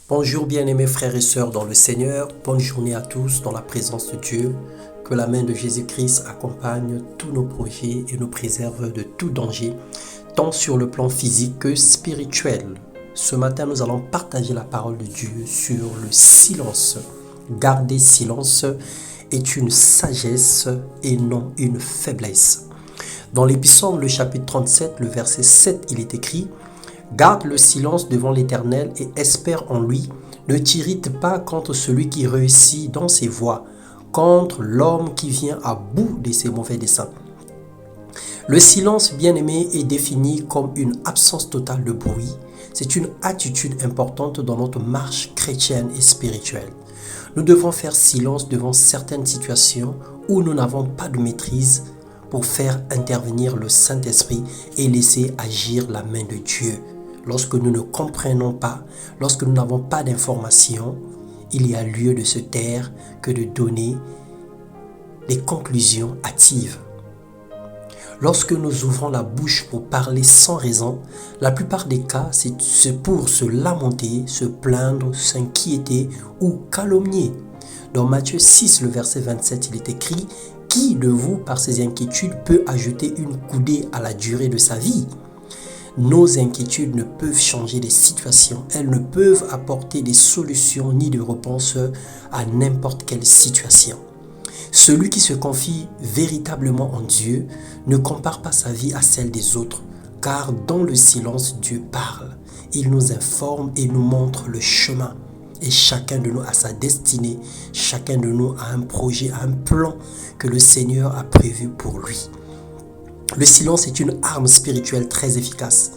Bonjour bien-aimés frères et sœurs dans le Seigneur, bonne journée à tous dans la présence de Dieu. Que la main de Jésus-Christ accompagne tous nos projets et nous préserve de tout danger, tant sur le plan physique que spirituel. Ce matin, nous allons partager la parole de Dieu sur le silence. Garder silence est une sagesse et non une faiblesse. Dans l'Épître, le chapitre 37, le verset 7, il est écrit: garde le silence devant l'Éternel et espère en lui. Ne t'irrite pas contre celui qui réussit dans ses voies, contre l'homme qui vient à bout de ses mauvais desseins. Le silence, bien-aimé, est défini comme une absence totale de bruit. C'est une attitude importante dans notre marche chrétienne et spirituelle. Nous devons faire silence devant certaines situations où nous n'avons pas de maîtrise pour faire intervenir le Saint-Esprit et laisser agir la main de Dieu. Lorsque nous ne comprenons pas, lorsque nous n'avons pas d'informations, il y a lieu de se taire que de donner des conclusions hâtives. Lorsque nous ouvrons la bouche pour parler sans raison, la plupart des cas, c'est pour se lamenter, se plaindre, s'inquiéter ou calomnier. Dans Matthieu 6, le verset 27, il est écrit: qui de vous, par ses inquiétudes, peut ajouter une coudée à la durée de sa vie? Nos inquiétudes ne peuvent changer les situations, elles ne peuvent apporter des solutions ni de réponses à n'importe quelle situation. Celui qui se confie véritablement en Dieu ne compare pas sa vie à celle des autres, car dans le silence, Dieu parle. Il nous informe et nous montre le chemin. Et chacun de nous a sa destinée, chacun de nous a un projet, un plan que le Seigneur a prévu pour lui. Le silence est une arme spirituelle très efficace.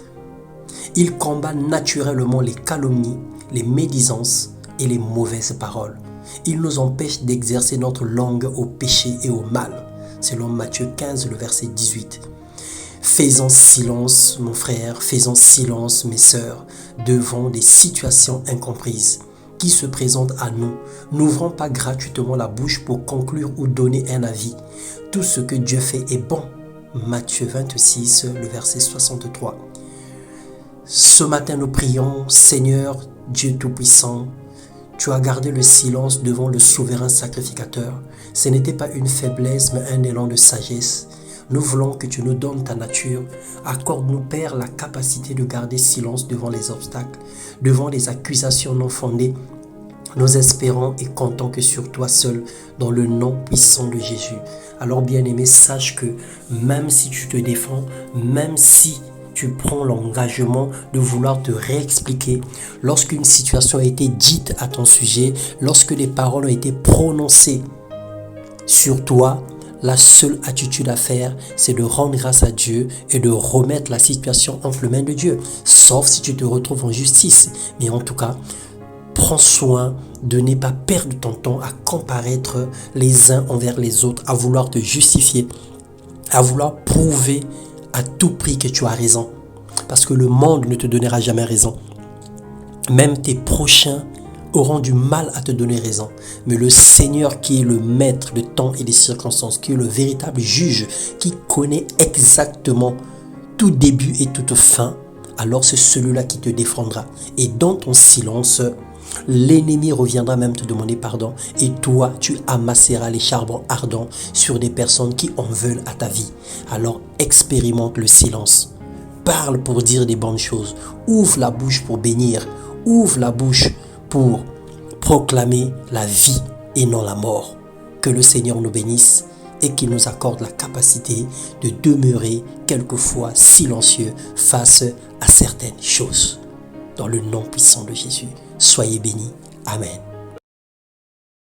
Il combat naturellement les calomnies, les médisances et les mauvaises paroles. Il nous empêche d'exercer notre langue au péché et au mal, selon Matthieu 15, le verset 18. Faisons silence, mon frère, faisons silence, mes sœurs, devant des situations incomprises qui se présentent à nous. N'ouvrons pas gratuitement la bouche pour conclure ou donner un avis. Tout ce que Dieu fait est bon. Matthieu 26, le verset 63. Ce matin, nous prions: Seigneur, Dieu Tout-Puissant, tu as gardé le silence devant le souverain sacrificateur. Ce n'était pas une faiblesse, mais un élan de sagesse. Nous voulons que tu nous donnes ta nature. Accorde-nous, Père, la capacité de garder silence devant les obstacles, devant les accusations non fondées. Nous espérons et comptons que sur toi seul, dans le nom puissant de Jésus. Alors bien-aimé, sache que même si tu te défends, même si tu prends l'engagement de vouloir te réexpliquer, lorsqu'une situation a été dite à ton sujet, lorsque des paroles ont été prononcées sur toi, la seule attitude à faire, c'est de rendre grâce à Dieu et de remettre la situation entre les mains de Dieu. Sauf si tu te retrouves en justice. Mais en tout cas, prends soin de ne pas perdre ton temps à comparaître les uns envers les autres, à vouloir te justifier, à vouloir prouver à tout prix que tu as raison. Parce que le monde ne te donnera jamais raison. Même tes prochains auront du mal à te donner raison. Mais le Seigneur qui est le maître de temps et des circonstances, qui est le véritable juge, qui connaît exactement tout début et toute fin, alors c'est celui-là qui te défendra. Et dans ton silence, l'ennemi reviendra même te demander pardon et toi, tu amasseras les charbons ardents sur des personnes qui en veulent à ta vie. Alors expérimente le silence. Parle pour dire des bonnes choses. Ouvre la bouche pour bénir. Ouvre la bouche pour proclamer la vie et non la mort. Que le Seigneur nous bénisse et qu'il nous accorde la capacité de demeurer quelquefois silencieux face à certaines choses. Dans le nom puissant de Jésus, soyez bénis. Amen.